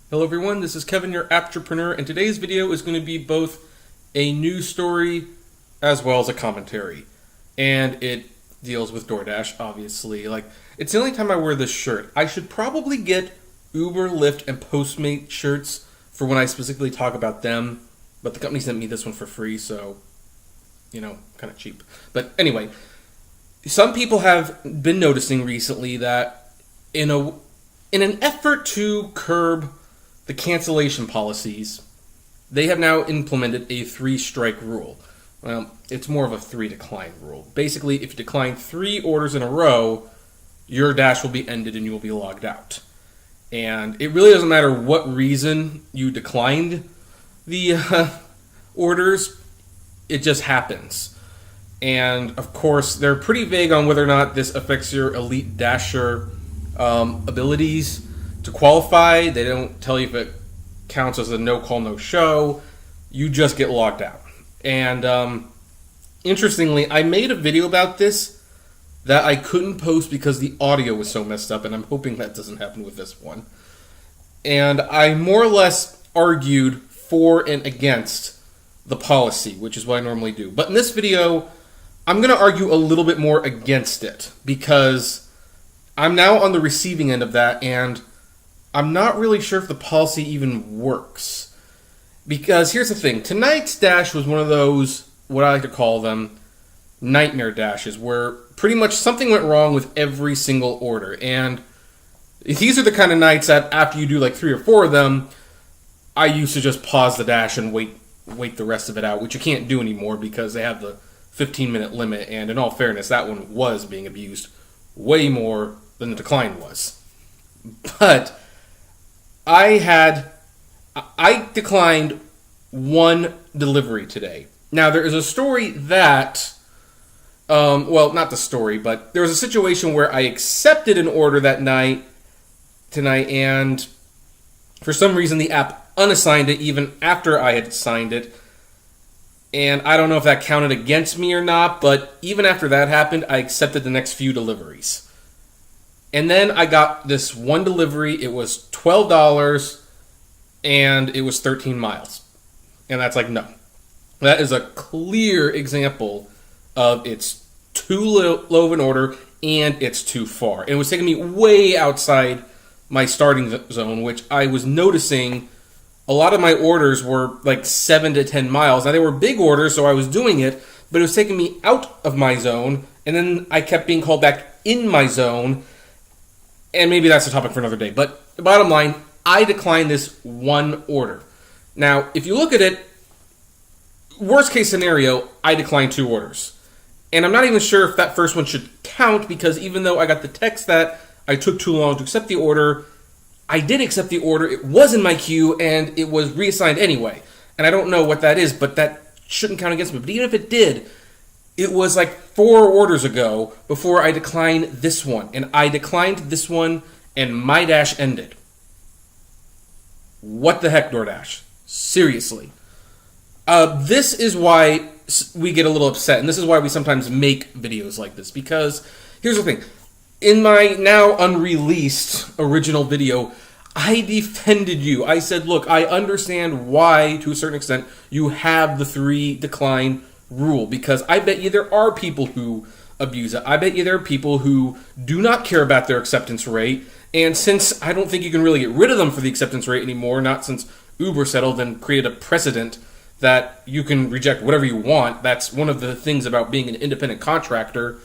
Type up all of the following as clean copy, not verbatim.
Hello everyone, this is Kevin, your Aptrepreneur, and today's video is going to be both a news story as well as a commentary. And it deals with DoorDash, obviously. It's the only time I wear this shirt. I should probably get Uber, Lyft, and Postmate shirts for when I specifically talk about them, but the company sent me this one for free, so, kind of cheap. But anyway, some people have been noticing recently that in an effort to curb the cancellation policies, they have now implemented a 3-strike rule. Well, it's more of a 3-decline rule. Basically, if you decline 3 orders in a row, your dash will be ended and you will be logged out. And it really doesn't matter what reason you declined the orders, it just happens. And of course, they're pretty vague on whether or not this affects your elite dasher abilities to qualify. They don't tell you if it counts as a no-call, no-show. You just get logged out. And interestingly, I made a video about this that I couldn't post because the audio was so messed up, and I'm hoping that doesn't happen with this one. And I more or less argued for and against the policy, which is what I normally do. But in this video, I'm going to argue a little bit more against it because I'm now on the receiving end of that, and I'm not really sure if the policy even works. Because here's the thing. Tonight's dash was one of those, what I like to call them, nightmare dashes, where pretty much something went wrong with every single order. And these are the kind of nights that after you do like 3 or 4 of them, I used to just pause the dash and wait the rest of it out, which you can't do anymore because they have the 15-minute limit. And in all fairness, that one was being abused way more than the decline was. But I declined 1 delivery today. Now, there is a story that, not the story, but there was a situation where I accepted an order tonight, and for some reason the app unassigned it even after I had signed it. And I don't know if that counted against me or not, but even after that happened, I accepted the next few deliveries. And then I got this 1 delivery. It was $12, and it was 13 miles. And that's like, no. That is a clear example of it's too low of an order, and it's too far. And it was taking me way outside my starting zone, which I was noticing a lot of my orders were like 7 to 10 miles. Now, they were big orders, so I was doing it, but it was taking me out of my zone, and then I kept being called back in my zone. And maybe that's a topic for another day. But the bottom line, I declined this 1 order. Now, if you look at it, worst case scenario, I declined 2 orders. And I'm not even sure if that first one should count because even though I got the text that I took too long to accept the order, I did accept the order. It was in my queue and it was reassigned anyway. And I don't know what that is, but that shouldn't count against me. But even if it did, it was like 4 orders ago before I declined this one. And I declined this one and my dash ended. What the heck, DoorDash? Seriously. This is why we get a little upset. And this is why we sometimes make videos like this. Because here's the thing. In my now unreleased original video, I defended you. I said, look, I understand why, to a certain extent, you have the 3-decline rule, because I bet you there are people who abuse it. I bet you there are people who do not care about their acceptance rate, and since I don't think you can really get rid of them for the acceptance rate anymore, not since Uber settled and created a precedent that you can reject whatever you want. That's one of the things about being an independent contractor.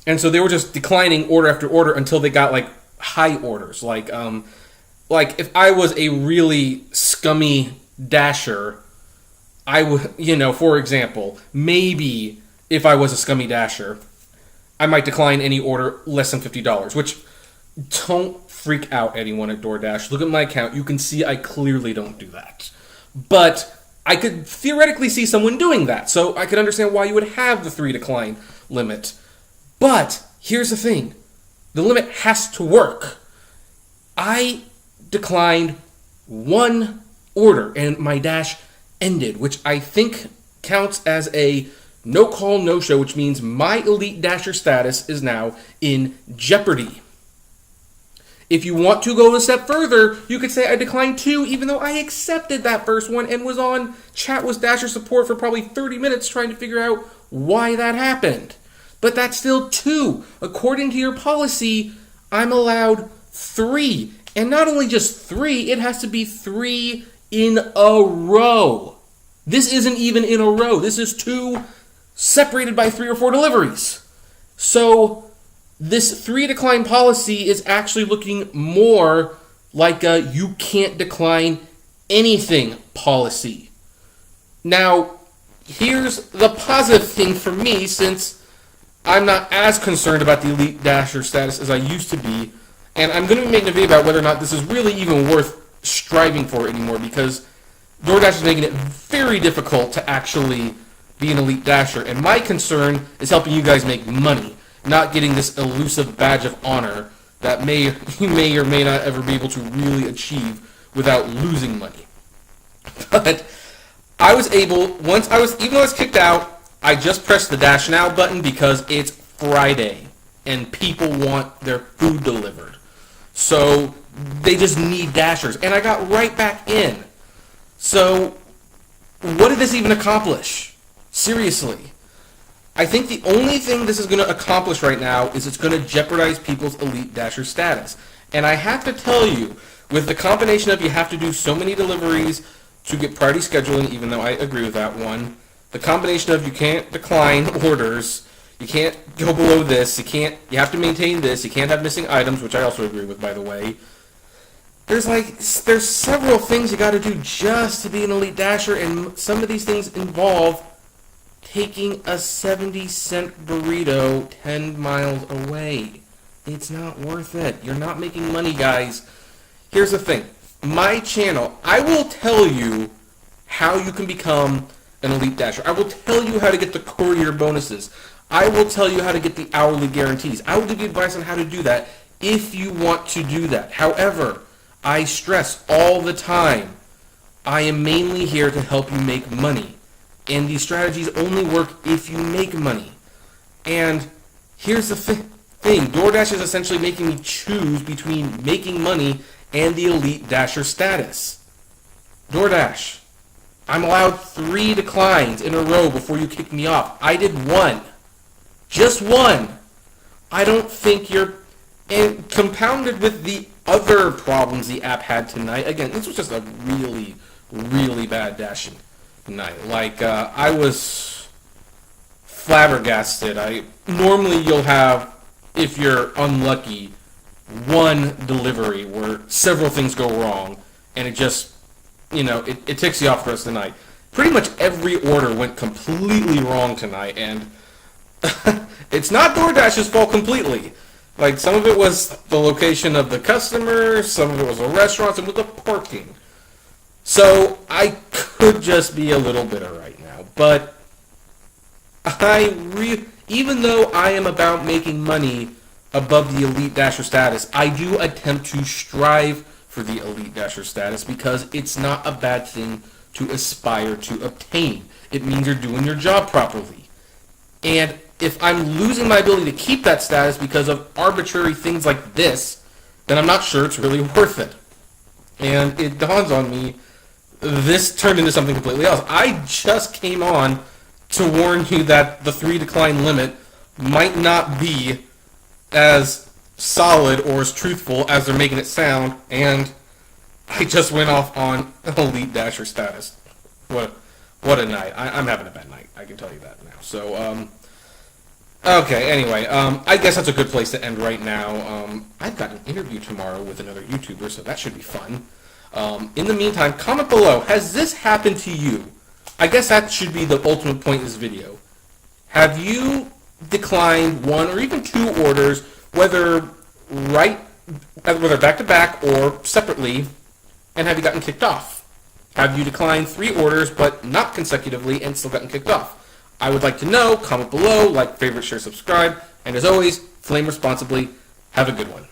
And so they were just declining order after order until they got like high orders. Like if I was a really scummy dasher, I would, for example, maybe if I was a scummy dasher, I might decline any order less than $50, which don't freak out anyone at DoorDash. Look at my account. You can see I clearly don't do that. But I could theoretically see someone doing that. So I could understand why you would have the 3-decline limit. But here's the thing. The limit has to work. I declined 1 order and my dash ended, which I think counts as a no call, no show, which means my elite dasher status is now in jeopardy. If you want to go a step further, you could say I declined 2, even though I accepted that first one and was on chat with Dasher support for probably 30 minutes trying to figure out why that happened. But that's still 2. According to your policy, I'm allowed 3. And not only just 3, it has to be 3 in a row. This isn't even in a row. This is 2 separated by 3 or 4 deliveries. So this 3 decline policy is actually looking more like a you can't decline anything policy. Now, here's the positive thing for me, since I'm not as concerned about the Elite Dasher status as I used to be, and I'm going to be making a video about whether or not this is really even worth striving for anymore, because DoorDash is making it very difficult to actually be an Elite Dasher, and my concern is helping you guys make money, not getting this elusive badge of honor that you may or may not ever be able to really achieve without losing money. But I was able, even though I was kicked out, I just pressed the Dash Now button because it's Friday and people want their food delivered. So they just need Dashers, and I got right back in. So what did this even accomplish? Seriously. I think the only thing this is going to accomplish right now is it's going to jeopardize people's Elite Dasher status. And I have to tell you, with the combination of you have to do so many deliveries to get priority scheduling, even though I agree with that one, the combination of you can't decline orders, you can't go below this, you have to maintain this, you can't have missing items, which I also agree with, by the way. There's several things you got to do just to be an Elite Dasher, and some of these things involve taking a 70-cent burrito 10 miles away. It's not worth it. You're not making money, guys. Here's the thing. My channel, I will tell you how you can become an Elite Dasher. I will tell you how to get the courier bonuses. I will tell you how to get the hourly guarantees. I will give you advice on how to do that if you want to do that. However, I stress all the time, I am mainly here to help you make money. And these strategies only work if you make money. And here's the thing. DoorDash is essentially making me choose between making money and the Elite Dasher status. DoorDash, I'm allowed 3 declines in a row before you kick me off. I did 1. Just 1. I don't think you're... And compounded with the other problems the app had tonight. Again, this was just a really, really bad dashing night. I was flabbergasted. Normally you'll have, if you're unlucky, 1 delivery where several things go wrong, and it just, it ticks you off the rest of the night. Pretty much every order went completely wrong tonight, and it's not DoorDash's fault completely. Some of it was the location of the customer, some of it was the restaurants, and with the parking. So I could just be a little bitter right now, but even though I am about making money above the Elite Dasher status, I do attempt to strive for the Elite Dasher status because it's not a bad thing to aspire to obtain. It means you're doing your job properly. And if I'm losing my ability to keep that status because of arbitrary things like this, then I'm not sure it's really worth it. And it dawns on me, this turned into something completely else. I just came on to warn you that the 3 decline limit might not be as solid or as truthful as they're making it sound, and I just went off on Elite Dasher status. What a night. I'm having a bad night, I can tell you that now. So, okay, anyway, I guess that's a good place to end right now. I've got an interview tomorrow with another YouTuber, so that should be fun. In the meantime, comment below, has this happened to you? I guess that should be the ultimate point of this video. Have you declined 1 or even 2 orders, whether back-to-back or separately, and have you gotten kicked off? Have you declined 3 orders, but not consecutively, and still gotten kicked off? I would like to know. Comment below, like, favorite, share, subscribe, and as always, flame responsibly. Have a good one.